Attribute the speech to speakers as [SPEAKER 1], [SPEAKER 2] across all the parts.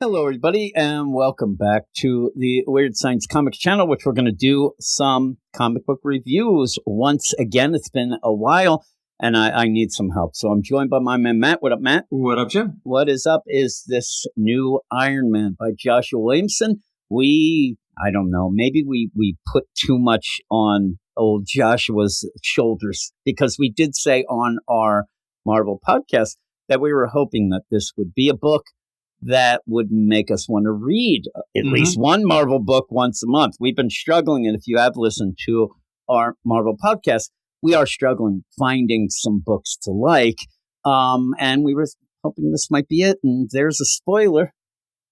[SPEAKER 1] Hello, everybody, and welcome back to the Weird Science Comics channel, which we're going to do some comic book reviews. Once again, it's been a while, and I need some help. So I'm joined by my man, Matt. What up, Matt?
[SPEAKER 2] What up, Jim?
[SPEAKER 1] What is up is this new Iron Man by JOSHUA WILLIAMSON. I don't know, maybe we put too much on old Joshua's shoulders, because we did say on our Marvel podcast that we were hoping that this would be a book that would make us want to read at least one Marvel book once a month. We've been struggling, and if you have listened to our Marvel podcast, we are struggling finding some books to like. And we were hoping this might be it. And there's a spoiler.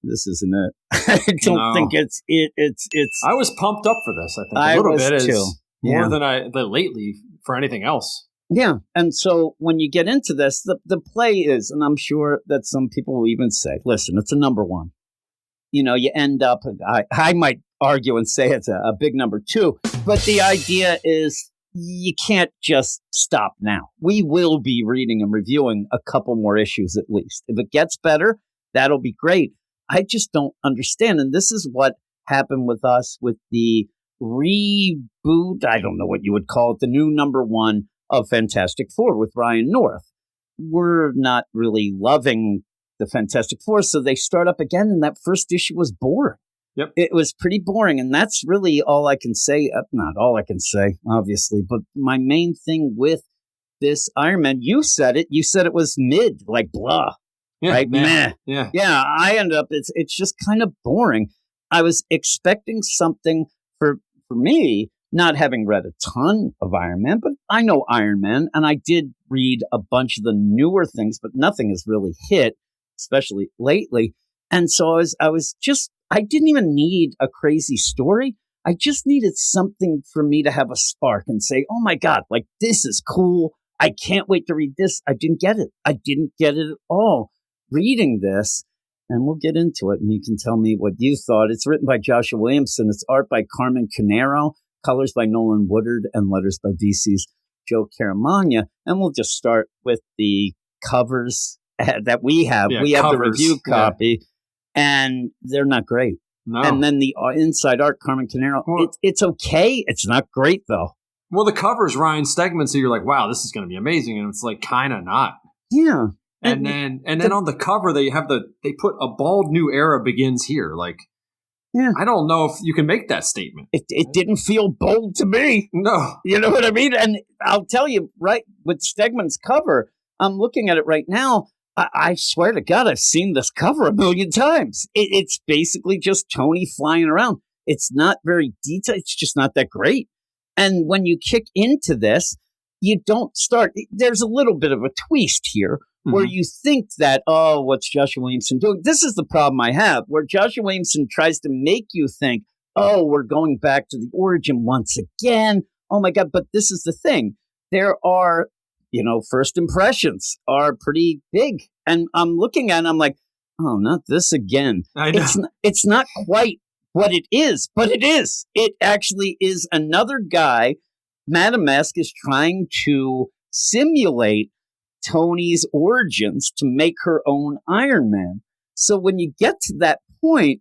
[SPEAKER 1] This isn't it. I don't think it's.
[SPEAKER 2] I was pumped up for this. I think a little bit
[SPEAKER 1] too.
[SPEAKER 2] is more than lately for anything else.
[SPEAKER 1] Yeah. And so when you get into this, the play is, and I'm sure that some people will even say, listen, it's a number one. You know, you end up, I might argue and say it's a big number two, but the idea is you can't just stop now. We will be reading and reviewing a couple more issues at least. If it gets better, that'll be great. I just don't understand. And this is what happened with us with the reboot, I don't know what you would call it, the new number one of Fantastic Four with Ryan North. We're not really loving the Fantastic Four, so they start up again, and that first issue was boring.
[SPEAKER 2] Yep.
[SPEAKER 1] It was pretty boring, and that's really all I can say. Not all I can say, obviously, but my main thing with this Iron Man, you said it was mid, like blah, right? Meh.
[SPEAKER 2] Yeah.
[SPEAKER 1] Yeah, I ended up, it's just kind of boring. I was expecting something for me, not having read a ton of Iron Man, but I know Iron Man, and I did read a bunch of the newer things, but nothing has really hit, especially lately. And so I didn't even need a crazy story. I just needed something for me to have a spark and say, oh my God, like this is cool. I can't wait to read this. I didn't get it. I didn't get it at all reading this. And we'll get into it, and you can tell me what you thought. It's written by JOSHUA WILLIAMSON. It's art by Carmen Carnero. Colors by Nolan Woodard, and letters by DC's Joe Caramagna. And we'll just start with the covers that we have. We have the review copy, and they're not great.
[SPEAKER 2] No.
[SPEAKER 1] And then the inside art, Carmen Carnero, it's okay. It's not great, though.
[SPEAKER 2] Well, the cover's Ryan Stegman, so you're like, wow, this is going to be amazing. And it's like kind of not.
[SPEAKER 1] Yeah.
[SPEAKER 2] And then on the cover, they put a bold new era begins here. Like, yeah. I don't know if you can make that statement.
[SPEAKER 1] It didn't feel bold to me.
[SPEAKER 2] No.
[SPEAKER 1] You know what I mean? And I'll tell you, right, with Stegman's cover, I'm looking at it right now. I swear to God, I've seen this cover a million times. It's basically just Tony flying around. It's not very detailed. It's just not that great. And when you kick into this, you don't start. There's a little bit of a twist here. Where you think that, oh, what's JOSHUA WILLIAMSON doing? This is the problem I have, where JOSHUA WILLIAMSON tries to make you think, oh, we're going back to the origin once again. Oh, my God. But this is the thing. There are, first impressions are pretty big. And I'm looking at it, I'm like, oh, not this again.
[SPEAKER 2] I know.
[SPEAKER 1] It's not quite what it is, but it is. It actually is another guy. Madame Masque is trying to simulate Tony's origins to make her own Iron Man. So when you get to that point,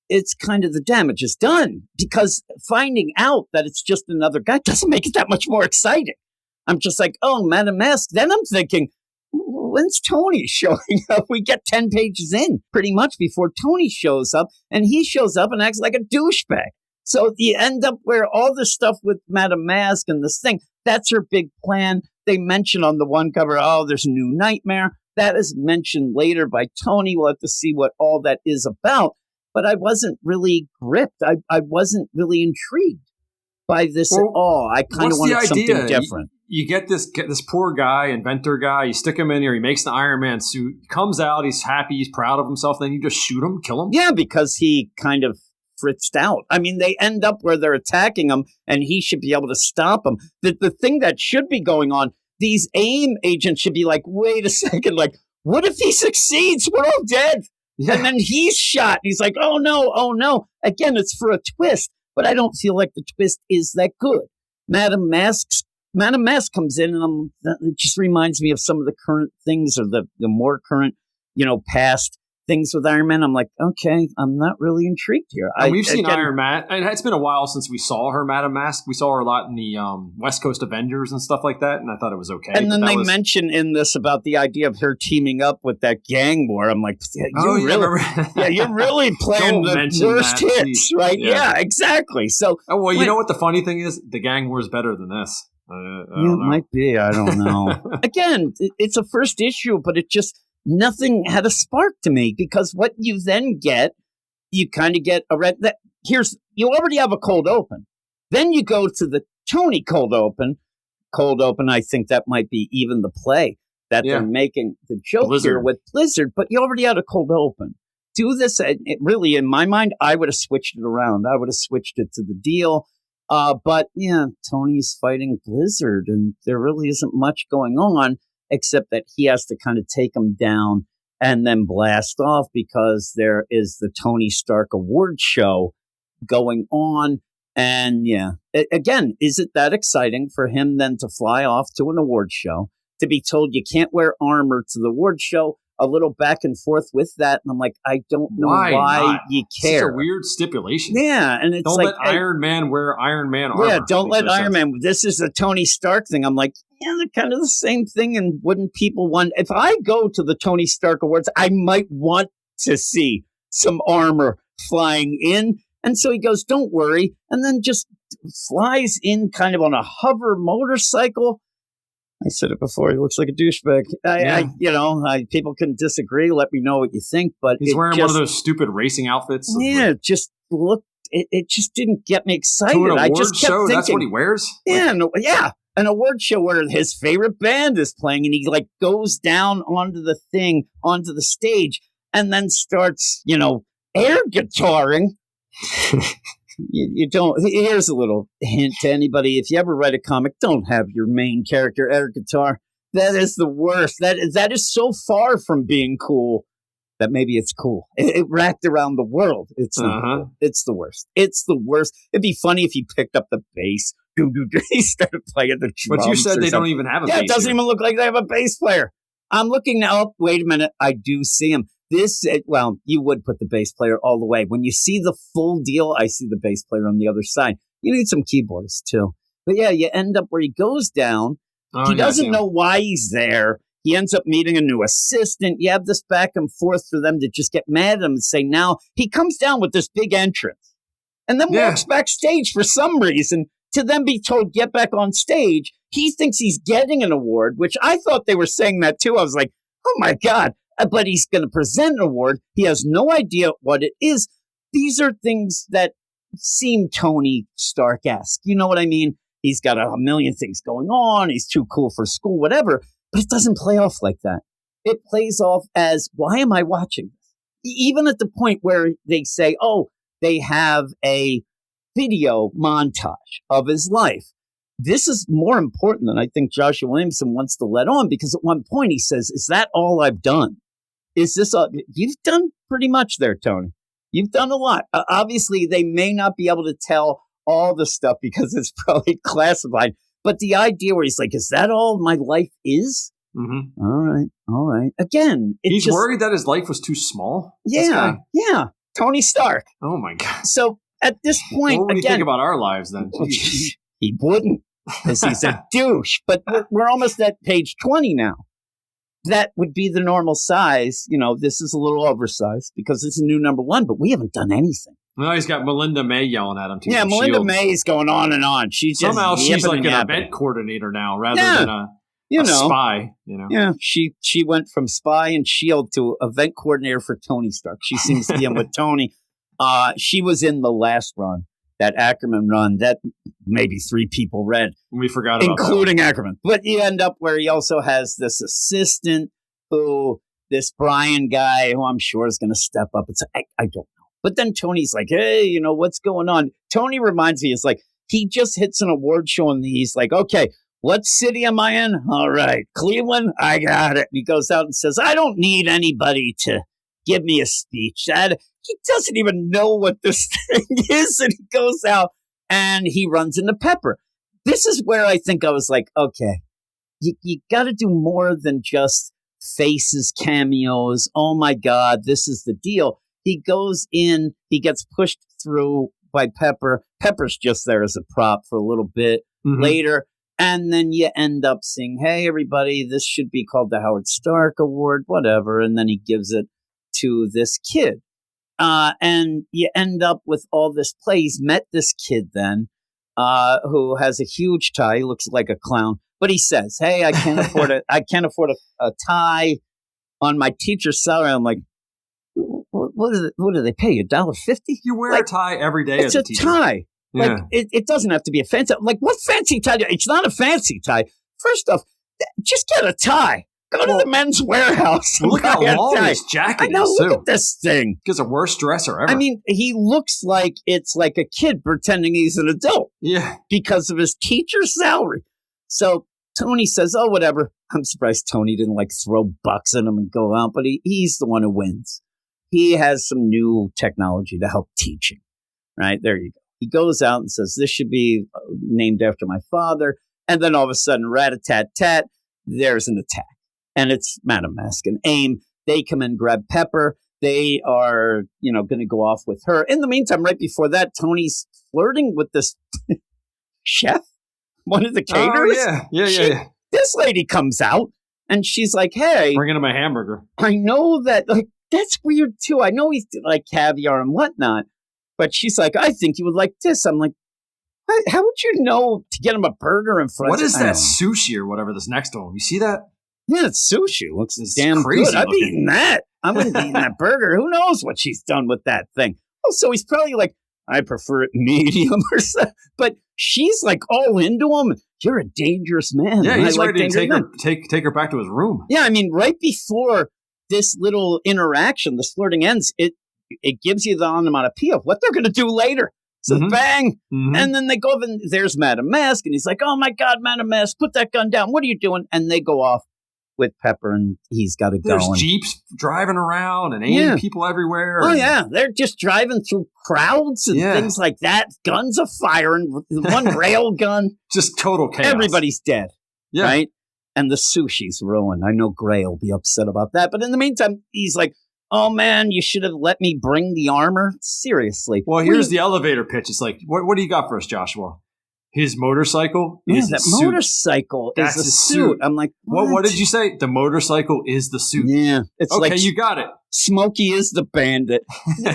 [SPEAKER 1] it's kind of the damage is done, because finding out that it's just another guy doesn't make it that much more exciting. I'm just like, oh, Madame Masque. Then I'm thinking, when's Tony showing up? We get 10 pages in pretty much before Tony shows up, and he shows up and acts like a douchebag. So you end up where all this stuff with Madame Masque and this thing, that's her big plan. They mention on the one cover, oh, there's a new nightmare. That is mentioned later by Tony. We'll have to see what all that is about. But I wasn't really gripped. I wasn't really intrigued by this at all. I kind of wanted something different.
[SPEAKER 2] You get this poor guy, inventor guy, you stick him in here, he makes the Iron Man suit, comes out, he's happy, he's proud of himself, then you just shoot him, kill him?
[SPEAKER 1] Yeah, because he kind of fritzed out. I mean, they end up where they're attacking him, and he should be able to stop them. The thing that should be going on, these AIM agents should be like, wait a second, like, what if he succeeds? We're all dead. Yeah. And then he's shot. He's like, oh no. Again, it's for a twist, but I don't feel like the twist is that good. Madame Masque comes in, and it just reminds me of some of the current things, or the more current, past things with Iron Man, I'm like, okay, I'm not really intrigued here.
[SPEAKER 2] And we've seen Iron Man, and it's been a while since we saw her, Madame Masque. We saw her a lot in the West Coast Avengers and stuff like that, and I thought it was okay.
[SPEAKER 1] And then they mention in this about the idea of her teaming up with that gang war. I'm like, you're really playing the worst hits, please. Right? Yeah, exactly. So,
[SPEAKER 2] you know what the funny thing is? The gang war is better than this. I don't know.
[SPEAKER 1] It might be. I don't know. Again, it's a first issue, but it just... nothing had a spark to me, because what you then get, you kind of get you already have a cold open. Then you go to the Tony cold open. Cold open, I think that might be even the play that they're making the joke here with Blizzard, but you already had a cold open. Do this, really, in my mind, I would have switched it around. I would have switched it to the deal. But yeah, Tony's fighting Blizzard, and there really isn't much going on, except that he has to kind of take them down and then blast off, because there is the Tony Stark award show going on. And yeah, again, is it that exciting for him then to fly off to an award show, to be told you can't wear armor to the award show, a little back and forth with that? And I'm like, I don't know why you care.
[SPEAKER 2] It's a weird stipulation.
[SPEAKER 1] Yeah. And it's
[SPEAKER 2] don't let Iron Man wear Iron Man armor.
[SPEAKER 1] Yeah, don't let Iron Man. This is a Tony Stark thing. I'm like, yeah, they're kind of the same thing. And wouldn't people want, if I go to the Tony Stark Awards, I might want to see some armor flying in. And so he goes, don't worry. And then just flies in kind of on a hover motorcycle. I said it before. He looks like a douchebag. People can disagree. Let me know what you think. But
[SPEAKER 2] he's wearing one of those stupid racing outfits.
[SPEAKER 1] Yeah, just look. It just didn't get me excited.
[SPEAKER 2] To an award
[SPEAKER 1] I just kept
[SPEAKER 2] show,
[SPEAKER 1] thinking,
[SPEAKER 2] that's what he wears.
[SPEAKER 1] Yeah, an award show where his favorite band is playing, and he goes down onto the stage, and then starts, air guitaring. You don't. Here's a little hint to anybody: if you ever read a comic, don't have your main character air guitar. That is the worst. That is so far from being cool that maybe it's cool. It racked around the world. It's cool. It's the worst. It's the worst. It'd be funny if he picked up the bass. He started playing the drums.
[SPEAKER 2] But you said they don't even have a bass.
[SPEAKER 1] Yeah, it doesn't even look like they have a bass player. I'm looking now. Oh, wait a minute. I do see him. You would put the bass player all the way. When you see the full deal, I see the bass player on the other side. You need some keyboards too. But yeah, you end up where he goes down. He doesn't know why he's there. He ends up meeting a new assistant. You have this back and forth for them to just get mad at him and say, now he comes down with this big entrance and then walks backstage for some reason to then be told, get back on stage. He thinks he's getting an award, which I thought they were saying that too. I was like, oh my God. But he's going to present an award. He has no idea what it is. These are things that seem Tony Stark-esque. You know what I mean? He's got a million things going on. He's too cool for school, whatever. But it doesn't play off like that. It plays off as, why am I watching this? Even at the point where they say, they have a video montage of his life. This is more important than I think Joshua Williamson wants to let on, because at one point he says, is that all I've done? Is this all? You've done pretty much there, Tony. You've done a lot. Obviously, they may not be able to tell all the stuff because it's probably classified. But the idea where he's like, is that all my life is?
[SPEAKER 2] Mm-hmm.
[SPEAKER 1] All right. Again,
[SPEAKER 2] he's worried that his life was too small?
[SPEAKER 1] Yeah. Tony Stark.
[SPEAKER 2] Oh, my God.
[SPEAKER 1] So at this point,
[SPEAKER 2] what would he think about our lives then?
[SPEAKER 1] He wouldn't, because he's a douche. But we're almost at page 20 now. That would be the normal size. This is a little oversized because it's a new number one, but we haven't done anything.
[SPEAKER 2] No, he's got Melinda May yelling at him too.
[SPEAKER 1] Yeah, Melinda May's going on and on. She's
[SPEAKER 2] somehow she's like an event coordinator now rather than a spy.
[SPEAKER 1] Yeah, she went from spy and SHIELD to event coordinator for Tony Stark. She seems to be in with Tony. She was in the last run, that Ackerman run that maybe 3 people read.
[SPEAKER 2] We forgot about
[SPEAKER 1] including Ackerman. But you end up where he also has this assistant this Brian guy who I'm sure is going to step up. It's I don't know. But then Tony's like, hey, what's going on? Tony reminds me, it's like he just hits an award show and he's like, okay, what city am I in? All right, Cleveland, I got it. And he goes out and says, I don't need anybody to give me a speech. He doesn't even know what this thing is. And he goes out and he runs into Pepper. This is where I think I was like, okay, you got to do more than just faces, cameos. Oh my God, this is the deal. He goes in, he gets pushed through by Pepper. Pepper's just there as a prop for a little bit later. And then you end up saying, hey, everybody, this should be called the Howard Stark Award, whatever. And then he gives it to this kid. And you end up with all this play. He's met this kid then, who has a huge tie. He looks like a clown. But he says, hey, I can't afford a tie on my teacher's salary. I'm like, what do they pay you? $1.50?
[SPEAKER 2] You wear a tie every day as a teacher.
[SPEAKER 1] It's a tie. Yeah. Like, it doesn't have to be a fancy. Like, what fancy tie? It's not a fancy tie. First off, just get a tie. Go to the men's warehouse.
[SPEAKER 2] Look how long this jacket is.
[SPEAKER 1] I know, look at this thing.
[SPEAKER 2] It's the worst dresser ever.
[SPEAKER 1] I mean, he looks like it's like a kid pretending he's an adult.
[SPEAKER 2] Yeah.
[SPEAKER 1] Because of his teacher's salary. So Tony says, oh, whatever. I'm surprised Tony didn't like throw bucks at him and go out, but he's the one who wins. He has some new technology to help teaching. Right? There you go. He goes out and says, this should be named after my father. And then all of a sudden, rat-a-tat-tat, there's an attack. And it's Madame Masque and AIM. They come and grab Pepper. They are, going to go off with her. In the meantime, right before that, Tony's flirting with this chef, one of the caterers.
[SPEAKER 2] Oh, yeah.
[SPEAKER 1] This lady comes out and she's like, hey.
[SPEAKER 2] Bringing him a hamburger.
[SPEAKER 1] I know that, that's weird too. I know he's like caviar and whatnot. But she's like, I think you would like this. I'm like, how would you know to get him a burger in front?
[SPEAKER 2] What is that sushi or whatever that's next to him? You see that?
[SPEAKER 1] Yeah, it's sushi. Looks damn crazy good. I'd be eating that. I wouldn't be eating that burger. Who knows what she's done with that thing? Oh, so he's probably like, I prefer it medium or something. But she's like all into him. You're a dangerous man.
[SPEAKER 2] Yeah, he's ready to take her back to his room.
[SPEAKER 1] Yeah, I mean, right before this little interaction, this flirting ends, it gives you the onomatopoeia of what they're going to do later. So bang. And then they go over and there's Madame Masque. And he's like, oh my God, Madame Masque, put that gun down. What are you doing? And they go off with Pepper and he's got to go.
[SPEAKER 2] There's Jeeps driving around and people everywhere.
[SPEAKER 1] Oh yeah. They're just driving through crowds and things like that. Guns are firing. One rail gun.
[SPEAKER 2] Just total chaos.
[SPEAKER 1] Everybody's dead. Yeah. Right? And the sushi's ruined. I know Gray will be upset about that. But in the meantime, he's like, oh, man, you should have let me bring the armor. Seriously.
[SPEAKER 2] Well, here's the elevator pitch. It's like, what do you got for us, Joshua? His motorcycle is
[SPEAKER 1] that
[SPEAKER 2] suit.
[SPEAKER 1] Motorcycle
[SPEAKER 2] That's
[SPEAKER 1] is a suit. I'm like,
[SPEAKER 2] what did you say? The motorcycle is the suit.
[SPEAKER 1] Yeah. It's
[SPEAKER 2] okay,
[SPEAKER 1] like,
[SPEAKER 2] you got it.
[SPEAKER 1] Smokey is the bandit.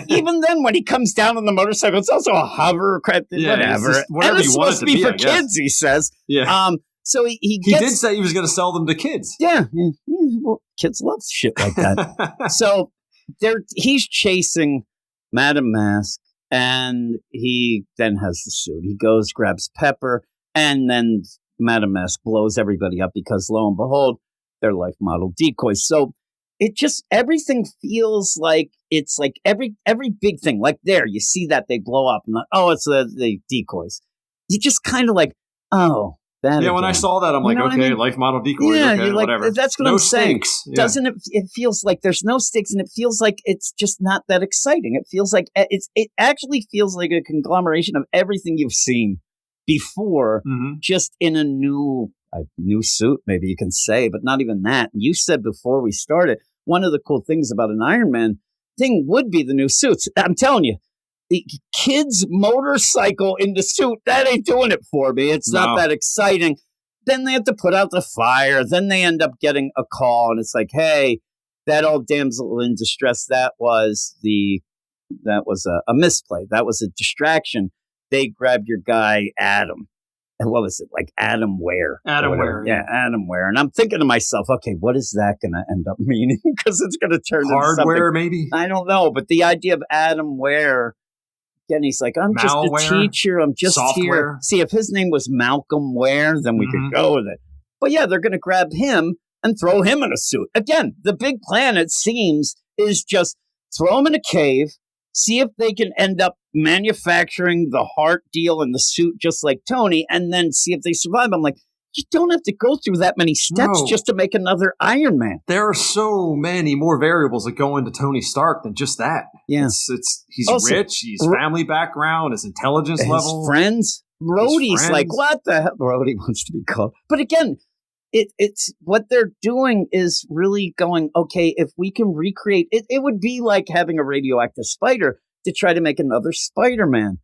[SPEAKER 1] Even then, when he comes down on the motorcycle, it's also a hovercraft. Whatever.
[SPEAKER 2] Whatever
[SPEAKER 1] and
[SPEAKER 2] you
[SPEAKER 1] it's
[SPEAKER 2] want
[SPEAKER 1] supposed
[SPEAKER 2] it
[SPEAKER 1] to be for
[SPEAKER 2] I guess.
[SPEAKER 1] kids, he says.
[SPEAKER 2] Yeah.
[SPEAKER 1] So he
[SPEAKER 2] did say he was going to sell them to kids.
[SPEAKER 1] Yeah. Well, kids love shit like that. So he's chasing Madame Masque, and he then has the suit. He goes, grabs Pepper, and then Madame Masque blows everybody up because, lo and behold, they're life model decoys. So everything feels like it's like every big thing. Like there, you see that they blow up, and like, oh, it's the decoys. You just kind of like, oh.
[SPEAKER 2] When I saw that, I'm like, okay, I mean? Life model decoys, okay, whatever.
[SPEAKER 1] That's what I'm saying. Doesn't it? It feels like there's no stakes, and it feels like it's just not that exciting. It feels like it actually feels like a conglomeration of everything you've seen before, just in a new suit, maybe you can say, but not even that. You said before we started, one of the cool things about an Iron Man thing would be the new suits. I'm telling you. The kid's motorcycle in the suit, that ain't doing it for me. It's not that exciting. Then they have to put out the fire. Then they end up getting a call, and it's like, hey, that old damsel in distress, that was a misplay. That was a distraction. They grabbed your guy, Adam. And what was it? Like Adam Ware.
[SPEAKER 2] Adam Ware.
[SPEAKER 1] Yeah, Adam Ware. And I'm thinking to myself, okay, what is that going to end up meaning? Because it's going to turn into
[SPEAKER 2] hardware, maybe?
[SPEAKER 1] I don't know. But the idea of Adam Ware, again, he's like, I'm just a teacher. I'm just here. See, if his name was Malcolm Ware, then we could go with it. But yeah, they're going to grab him and throw him in a suit. Again, the big plan, it seems, is just throw him in a cave, see if they can end up manufacturing the heart deal in the suit just like Tony, and then see if they survive. I'm like, you don't have to go through that many steps just to make another Iron Man.
[SPEAKER 2] There are so many more variables that go into Tony Stark than just that.
[SPEAKER 1] Yeah.
[SPEAKER 2] He's rich, he's family background, his intelligence level.
[SPEAKER 1] His friends. Rhodey's like, what the hell? Rhodey wants to be called. But again, it's what they're doing is really going, okay, if we can recreate it, it would be like having a radioactive spider to try to make another Spider-Man.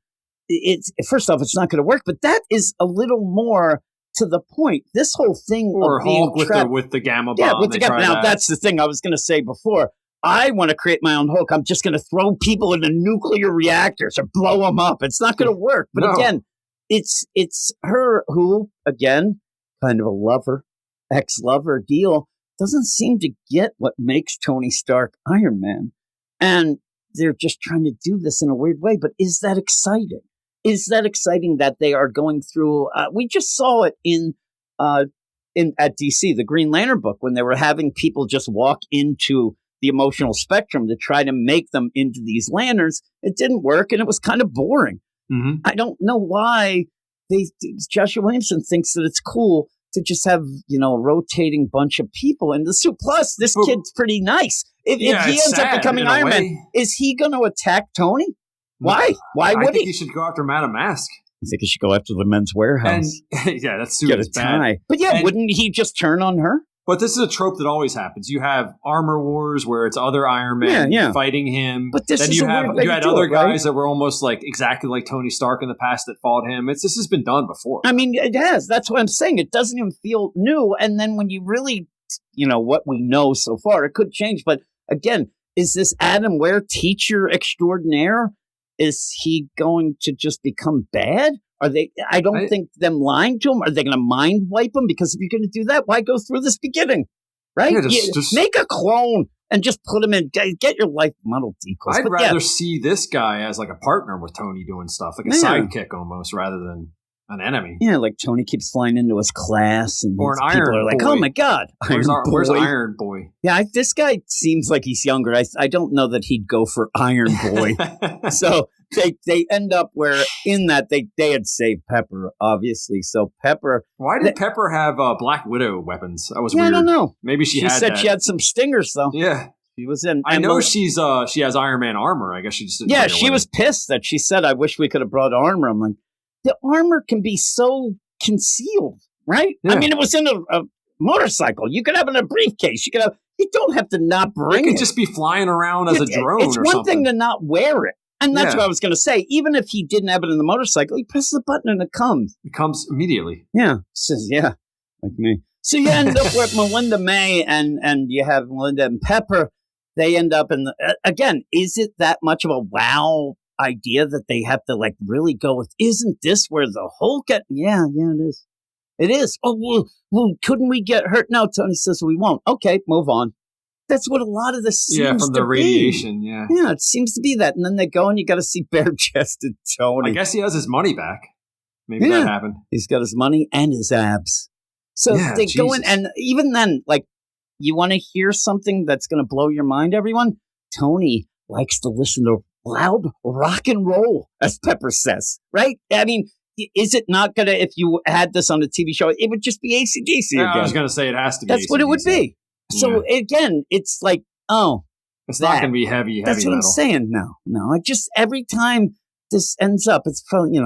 [SPEAKER 1] It's first off, it's not going to work, but that is a little more to the point. This whole thing
[SPEAKER 2] or
[SPEAKER 1] of being
[SPEAKER 2] Hulk with the gamma bomb.
[SPEAKER 1] Yeah, with the gamma. Now, that's the thing I was going to say before. I want to create my own Hulk. I'm just going to throw people into nuclear reactors or blow them up. It's not going to work. But again, it's her who, again, kind of a lover, ex-lover deal, doesn't seem to get what makes Tony Stark Iron Man. And they're just trying to do this in a weird way. But is that exciting? Is that exciting that they are going through? We just saw it at DC, the Green Lantern book, when they were having people just walk into the emotional spectrum to try to make them into these lanterns. It didn't work, and it was kind of boring. Mm-hmm. I don't know why Joshua Williamson thinks that it's cool to just have, a rotating bunch of people in the suit. Plus, this kid's pretty nice. If he ends up becoming Iron Man, is he going to attack Tony? Why? Why would he?
[SPEAKER 2] I think he should go after Madame Masque.
[SPEAKER 1] I think he should go after the Men's Warehouse.
[SPEAKER 2] And, that suit is bad.
[SPEAKER 1] But wouldn't he just turn on her?
[SPEAKER 2] But this is a trope that always happens. You have Armor Wars where it's other Iron Men fighting him.
[SPEAKER 1] But this
[SPEAKER 2] then
[SPEAKER 1] is
[SPEAKER 2] you
[SPEAKER 1] had
[SPEAKER 2] other guys that were almost like exactly like Tony Stark in the past that fought him. This has been done before.
[SPEAKER 1] I mean, it has. That's what I'm saying. It doesn't even feel new. And then when you really, what we know so far, it could change. But again, is this Adam Ware teacher extraordinaire? Is he going to just become bad? Are they? I don't think them lying to him. Are they going to mind wipe him? Because if you're going to do that, why go through this beginning? Right?
[SPEAKER 2] Yeah, just
[SPEAKER 1] make a clone and just put him in. Get your life model decals.
[SPEAKER 2] I'd rather see this guy as like a partner with Tony doing stuff, like a sidekick almost, rather than an enemy.
[SPEAKER 1] Yeah, like Tony keeps flying into his class, and
[SPEAKER 2] or an
[SPEAKER 1] people
[SPEAKER 2] Iron
[SPEAKER 1] are like,
[SPEAKER 2] Boy.
[SPEAKER 1] "Oh my God,
[SPEAKER 2] where's Iron Boy?"
[SPEAKER 1] Yeah, this guy seems like he's younger. I don't know that he'd go for Iron Boy. So they end up where in that they had saved Pepper, obviously. So Pepper.
[SPEAKER 2] Why did Pepper have Black Widow weapons? That was weird.
[SPEAKER 1] I don't know.
[SPEAKER 2] Maybe she
[SPEAKER 1] said
[SPEAKER 2] that.
[SPEAKER 1] she had some stingers though.
[SPEAKER 2] Yeah.
[SPEAKER 1] She was in.
[SPEAKER 2] I know she has Iron Man armor. I guess she just didn't.
[SPEAKER 1] Yeah, she was pissed that she said, "I wish we could have brought armor." I'm like, the armor can be so concealed, right? Yeah. I mean, it was in a motorcycle. You could have it in a briefcase. You could have. You don't have to not bring it.
[SPEAKER 2] It could just be flying around as a drone.
[SPEAKER 1] It's
[SPEAKER 2] or
[SPEAKER 1] one
[SPEAKER 2] something.
[SPEAKER 1] thing to not wear it, and that's what I was going to say. Even if he didn't have it in the motorcycle, he presses the button and it comes.
[SPEAKER 2] It comes immediately.
[SPEAKER 1] Yeah, says like me. So you end up with Melinda May, and you have Melinda and Pepper. They end up in again. Is it that much of a wow idea that they have to like really go with? Isn't this where the Hulk? Yeah, it is. It is. Oh, well, couldn't we get hurt? No, Tony says we won't. Okay, move on. That's what a lot of this seems
[SPEAKER 2] from the radiation.
[SPEAKER 1] Yeah, it seems to be that. And then they go and you got to see bare-chested Tony.
[SPEAKER 2] I guess he has his money back. Maybe that happened.
[SPEAKER 1] He's got his money and his abs. So they go in, and even then, like, you want to hear something that's going to blow your mind, everyone? Tony likes to listen to loud rock and roll, as Pepper says, right? I mean, is it not going to, if you had this on a TV show, it would just be AC/DC again.
[SPEAKER 2] I was going to say it has to be
[SPEAKER 1] That's
[SPEAKER 2] AC/DC.
[SPEAKER 1] what it would be. So again, it's like,
[SPEAKER 2] it's not going to be heavy
[SPEAKER 1] That's what
[SPEAKER 2] metal.
[SPEAKER 1] I'm saying. No. I just, every time this ends up, it's probably,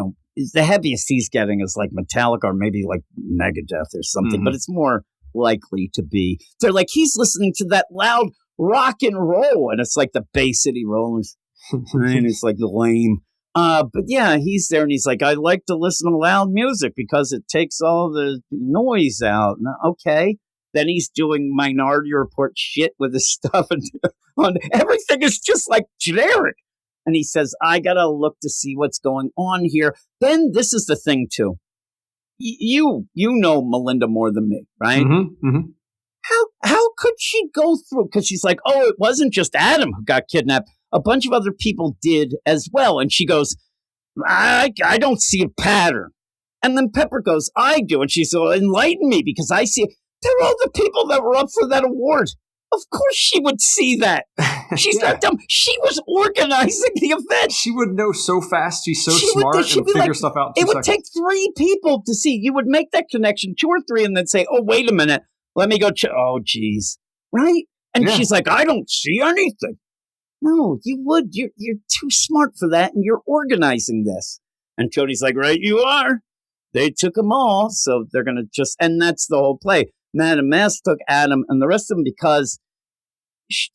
[SPEAKER 1] the heaviest he's getting is like Metallica or maybe like Megadeth or something, but it's more likely to be. They're like, he's listening to that loud rock and roll, and it's like the Bay City Rollers. And it's like lame. But yeah, he's there and he's like, I like to listen to loud music because it takes all the noise out. Okay. Then he's doing Minority Report shit with his stuff, and on everything is just like generic. And he says, I got to look to see what's going on here. Then this is the thing, too. You know Melinda more than me, right?
[SPEAKER 2] Mm-hmm, mm-hmm.
[SPEAKER 1] How could she go through? Because she's like, oh, it wasn't just Adam who got kidnapped. A bunch of other people did as well. And she goes, I don't see a pattern. And then Pepper goes, I do. And she's so enlighten me because I see it. They're all the people that were up for that award. Of course she would see that. She's not dumb. She was organizing the event.
[SPEAKER 2] She would know so fast. She's so smart and figure stuff out in 2 seconds.
[SPEAKER 1] It would take 3 people to see. You would make that connection, 2 or 3, and then say, oh, wait a minute. Let me go check. Oh, geez. Right? And she's like, I don't see anything. No, you would. You're too smart for that, and you're organizing this. And Tony's like, right, you are. They took them all, so they're going to just, and that's the whole play. Madame Masque took Adam and the rest of them because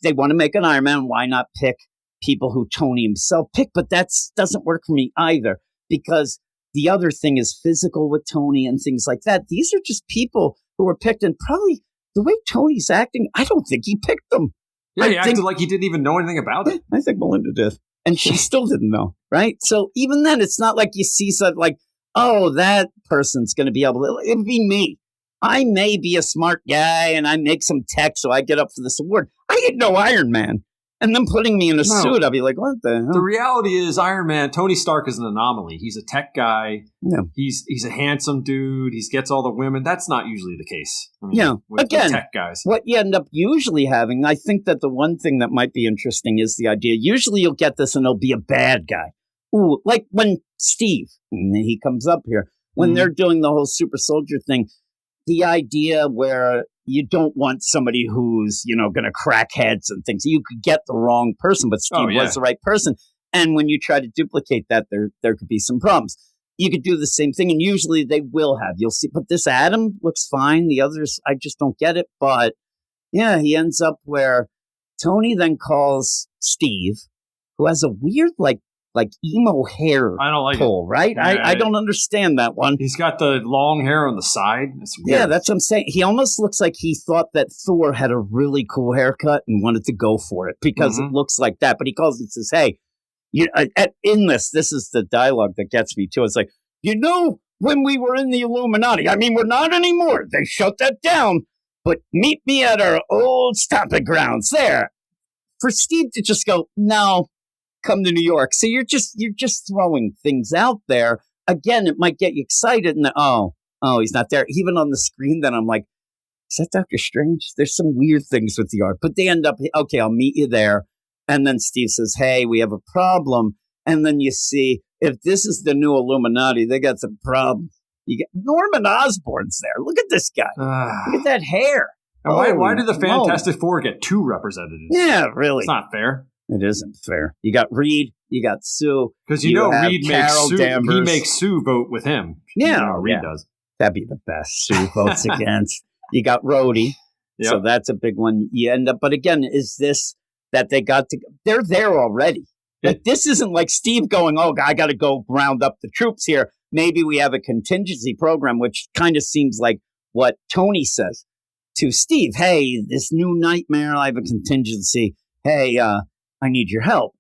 [SPEAKER 1] they want to make an Iron Man. Why not pick people who Tony himself picked? But that doesn't work for me either, because the other thing is physical with Tony and things like that. These are just people who were picked, and probably the way Tony's acting, I don't think he picked them.
[SPEAKER 2] Yeah, he acted like he didn't even know anything about it.
[SPEAKER 1] I think Melinda did. And she still didn't know, right? So even then, it's not like you see something like, oh, that person's going to be able to, it'd be me. I may be a smart guy and I make some tech so I get up for this award. I didn't know Iron Man. And then putting me in a suit, I'll be like, what the hell?
[SPEAKER 2] The reality is Iron Man, Tony Stark is an anomaly. He's a tech guy.
[SPEAKER 1] Yeah.
[SPEAKER 2] He's a handsome dude. He gets all the women. That's not usually the case. I mean,
[SPEAKER 1] yeah.
[SPEAKER 2] with
[SPEAKER 1] Again,
[SPEAKER 2] tech guys.
[SPEAKER 1] What you end up usually having, I think that the one thing that might be interesting is the idea. Usually you'll get this and it'll be a bad guy. Ooh, like when Steve, and he comes up here, when they're doing the whole super soldier thing, the idea where you don't want somebody who's, going to crack heads and things. You could get the wrong person, but Steve was the right person. And when you try to duplicate that, there could be some problems. You could do the same thing, and usually they will have. You'll see, but this Adam looks fine. The others, I just don't get it. But yeah, he ends up where Tony then calls Steve, who has a weird, like emo hair
[SPEAKER 2] I don't like
[SPEAKER 1] pull, right?
[SPEAKER 2] Yeah,
[SPEAKER 1] I don't understand that one.
[SPEAKER 2] He's got the long hair on the side. It's weird.
[SPEAKER 1] Yeah, that's what I'm saying. He almost looks like he thought that Thor had a really cool haircut and wanted to go for it because it looks like that. But he calls it, says, hey, in this is the dialogue that gets me too. It's like, when we were in the Illuminati, I mean, we're not anymore. They shut that down. But meet me at our old stomping grounds there. For Steve to just go, no, come to New York. So you're just throwing things out there. Again, it might get you excited. And oh, he's not there. Even on the screen, then I'm like, is that Doctor Strange? There's some weird things with the art. But they end up, okay, I'll meet you there. And then Steve says, hey, we have a problem. And then you see, if this is the new Illuminati, they got some problems. You get Norman Osborn's there. Look at this guy. Look at that hair.
[SPEAKER 2] And why do the Fantastic Four get two representatives?
[SPEAKER 1] Yeah, really.
[SPEAKER 2] It's not fair.
[SPEAKER 1] It isn't fair. You got Reed, you got Sue.
[SPEAKER 2] Because Reed makes Sue vote with him.
[SPEAKER 1] Yeah,
[SPEAKER 2] Reed does.
[SPEAKER 1] That'd be the best. Sue votes against. You got Rhodey. Yep. So that's a big one. You end up, but again, is this that they got to, they're there already. Like this isn't like Steve going, oh, I got to go round up the troops here. Maybe we have a contingency program, which kind of seems like what Tony says to Steve. Hey, this new nightmare, I have a contingency. Hey, I need your help.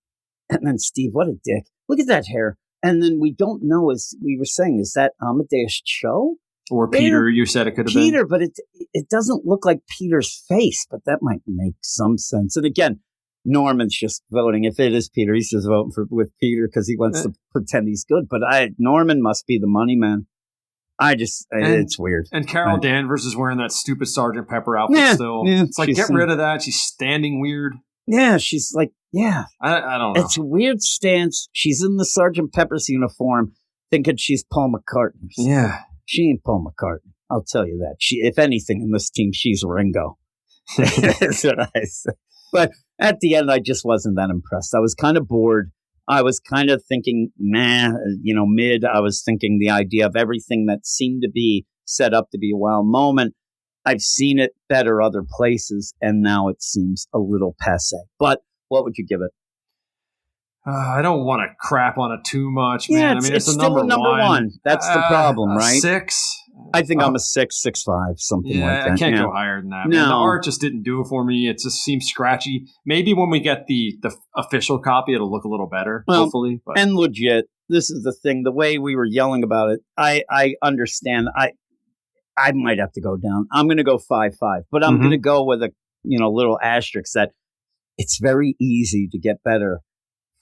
[SPEAKER 1] And then Steve, what a dick. Look at that hair. And then we don't know, as we were saying, is that Amadeus Cho?
[SPEAKER 2] Or Peter, you said it could have been.
[SPEAKER 1] Peter, but it doesn't look like Peter's face, but that might make some sense. And again, Norman's just voting. If it is Peter, he's just voting with Peter because he wants to pretend he's good. But Norman must be the money man. It's weird.
[SPEAKER 2] And Carol Danvers is wearing that stupid Sergeant Pepper outfit still. Yeah, it's like, get rid of that. She's standing weird.
[SPEAKER 1] Yeah, she's like, yeah.
[SPEAKER 2] I don't know.
[SPEAKER 1] It's a weird stance. She's in the Sergeant Pepper's uniform thinking she's Paul McCartney.
[SPEAKER 2] Yeah.
[SPEAKER 1] She ain't Paul McCartney. I'll tell you that. If anything, in this team, she's Ringo. That's what I said. But at the end, I just wasn't that impressed. I was kind of bored. I was kind of thinking, mid. I was thinking the idea of everything that seemed to be set up to be a wow moment. I've seen it better other places, and now it seems a little passé. But what would you give it?
[SPEAKER 2] I don't want to crap on it too much, man.
[SPEAKER 1] Yeah,
[SPEAKER 2] I mean,
[SPEAKER 1] it's still a number one. That's the problem, right?
[SPEAKER 2] 6.
[SPEAKER 1] I think I'm a 6.5, something like that.
[SPEAKER 2] I can't go higher than that. No. Man, the art just didn't do it for me. It just seems scratchy. Maybe when we get the official copy, it'll look a little better, hopefully. But.
[SPEAKER 1] And legit, this is the thing. The way we were yelling about it, I understand. I might have to go down. I'm going to go 5.5, but I'm going to go with a little asterisk that it's very easy to get better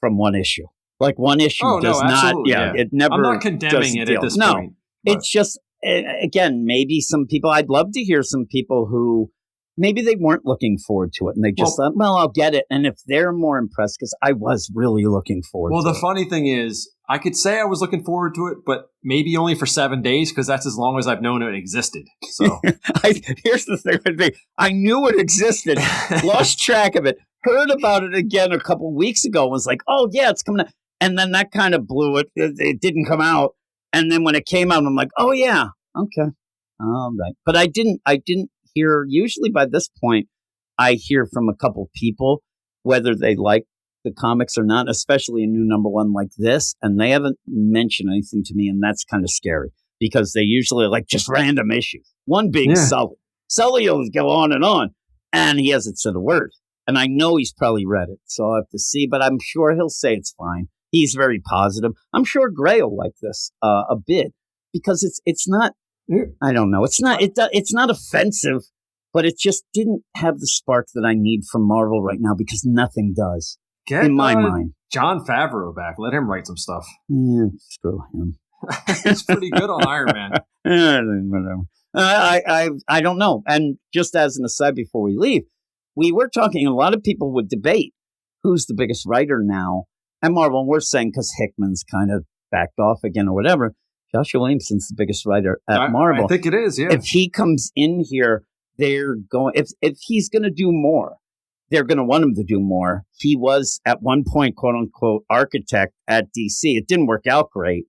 [SPEAKER 1] from one issue. Like one issue does not. Yeah, it never.
[SPEAKER 2] I'm not condemning it at this point.
[SPEAKER 1] No, it's just again, maybe some people. I'd love to hear some people who maybe they weren't looking forward to it and they just thought, well, I'll get it. And if they're more impressed, because I was really looking forward.
[SPEAKER 2] Well,
[SPEAKER 1] to
[SPEAKER 2] the funny thing is, I could say I was looking forward to it, but maybe only for 7 days because that's as long as I've known it existed. So
[SPEAKER 1] here's the thing with me. I knew it existed, lost track of it, heard about it again a couple weeks ago, was like, oh, yeah, it's coming out. And then that kind of blew it. It didn't come out. And then when it came out, I'm like, oh, yeah, okay. All right. But I didn't hear, usually by this point, I hear from a couple people whether they like the comics or not, especially a new number one like this, and they haven't mentioned anything to me, and that's kind of scary because they usually are like just random issues. One being Sully. Sully will go on, and he hasn't said a word. And I know he's probably read it, so I'll have to see, but I'm sure he'll say it's fine. He's very positive. I'm sure Gray will like this a bit because it's not, I don't know, it's not offensive, but it just didn't have the spark that I need from Marvel right now because nothing does. In my mind.
[SPEAKER 2] John Favreau back. Let him write some stuff.
[SPEAKER 1] Yeah, screw him.
[SPEAKER 2] He's pretty good on Iron Man.
[SPEAKER 1] Whatever. I don't know. And just as an aside before we leave, we were talking, a lot of people would debate who's the biggest writer now. And Marvel, and we're saying because Hickman's kind of backed off again or whatever, Joshua Williamson's the biggest writer at Marvel.
[SPEAKER 2] I think it is, yeah.
[SPEAKER 1] If he comes in here, they're going, if he's going to do more, they're going to want him to do more. He was at one point, quote unquote, architect at DC. It didn't work out great,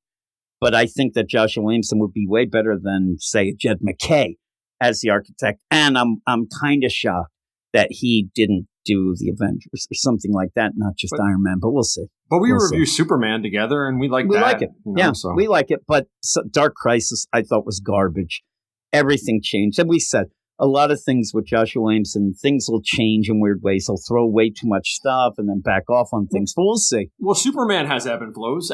[SPEAKER 1] but I think that Joshua Williamson would be way better than, say, Jed MacKay as the architect. And I'm kind of shocked that he didn't do the Avengers or something like that, not just Iron Man, but we'll see.
[SPEAKER 2] But we review Superman together, and we like that.
[SPEAKER 1] We like it.
[SPEAKER 2] You know,
[SPEAKER 1] we like it. But Dark Crisis, I thought, was garbage. Everything changed. And we said, a lot of things with Joshua Williamson, things will change in weird ways. He'll throw way too much stuff and then back off on things. But we'll see.
[SPEAKER 2] Well, Superman has ebbs and flows.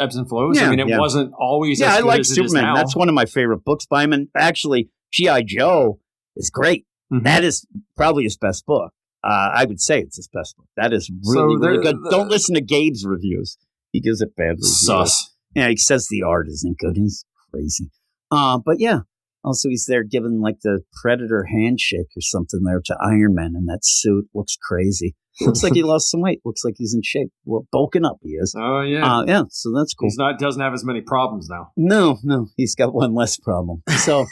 [SPEAKER 2] Yeah, I mean, it wasn't always as good
[SPEAKER 1] I like
[SPEAKER 2] as
[SPEAKER 1] Superman.
[SPEAKER 2] It is now.
[SPEAKER 1] That's one of my favorite books by him. And actually, G.I. Joe is great. Mm-hmm. That is probably his best book. I would say it's his best book. That is really good. Don't listen to Gabe's reviews. He gives it bad reviews.
[SPEAKER 2] Sus.
[SPEAKER 1] Yeah, he says the art isn't good. He's crazy. But yeah. Also, he's there giving like the Predator handshake or something there to Iron Man in that suit. Looks crazy. Looks like he lost some weight. Looks like he's in shape. We're bulking up. He is.
[SPEAKER 2] Oh, yeah.
[SPEAKER 1] Yeah, so that's cool.
[SPEAKER 2] Doesn't have as many problems now.
[SPEAKER 1] No. He's got one less problem. So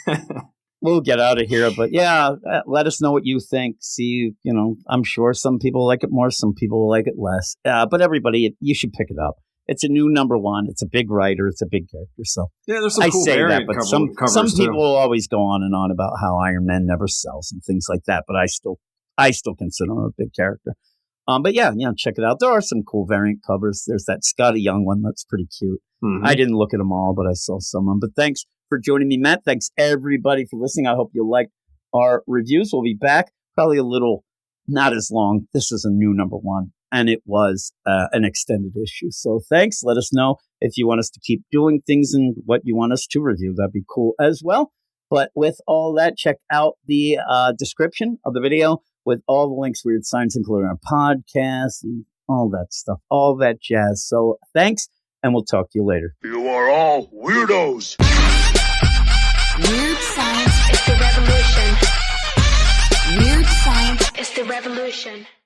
[SPEAKER 1] we'll get out of here. But yeah, let us know what you think. See, I'm sure some people like it more. Some people like it less. But everybody, you should pick it up. It's a new number one. It's a big writer. It's a big character. So
[SPEAKER 2] yeah, there's some cool variant
[SPEAKER 1] but
[SPEAKER 2] covers
[SPEAKER 1] some people will always go on and on about how Iron Man never sells and things like that. But I still consider him a big character. But yeah, check it out. There are some cool variant covers. There's that Scotty Young one that's pretty cute. Mm-hmm. I didn't look at them all, but I saw some of them. But thanks for joining me, Matt. Thanks everybody for listening. I hope you liked our reviews. We'll be back probably a little not as long. This is a new number one. And it was an extended issue. So thanks. Let us know if you want us to keep doing things and what you want us to review. That'd be cool as well. But with all that, check out the description of the video with all the links, weird signs, including our podcast and all that stuff, all that jazz. So thanks, and we'll talk to you later.
[SPEAKER 3] You are all weirdos.
[SPEAKER 4] Weird science is the revolution. Weird science is the revolution.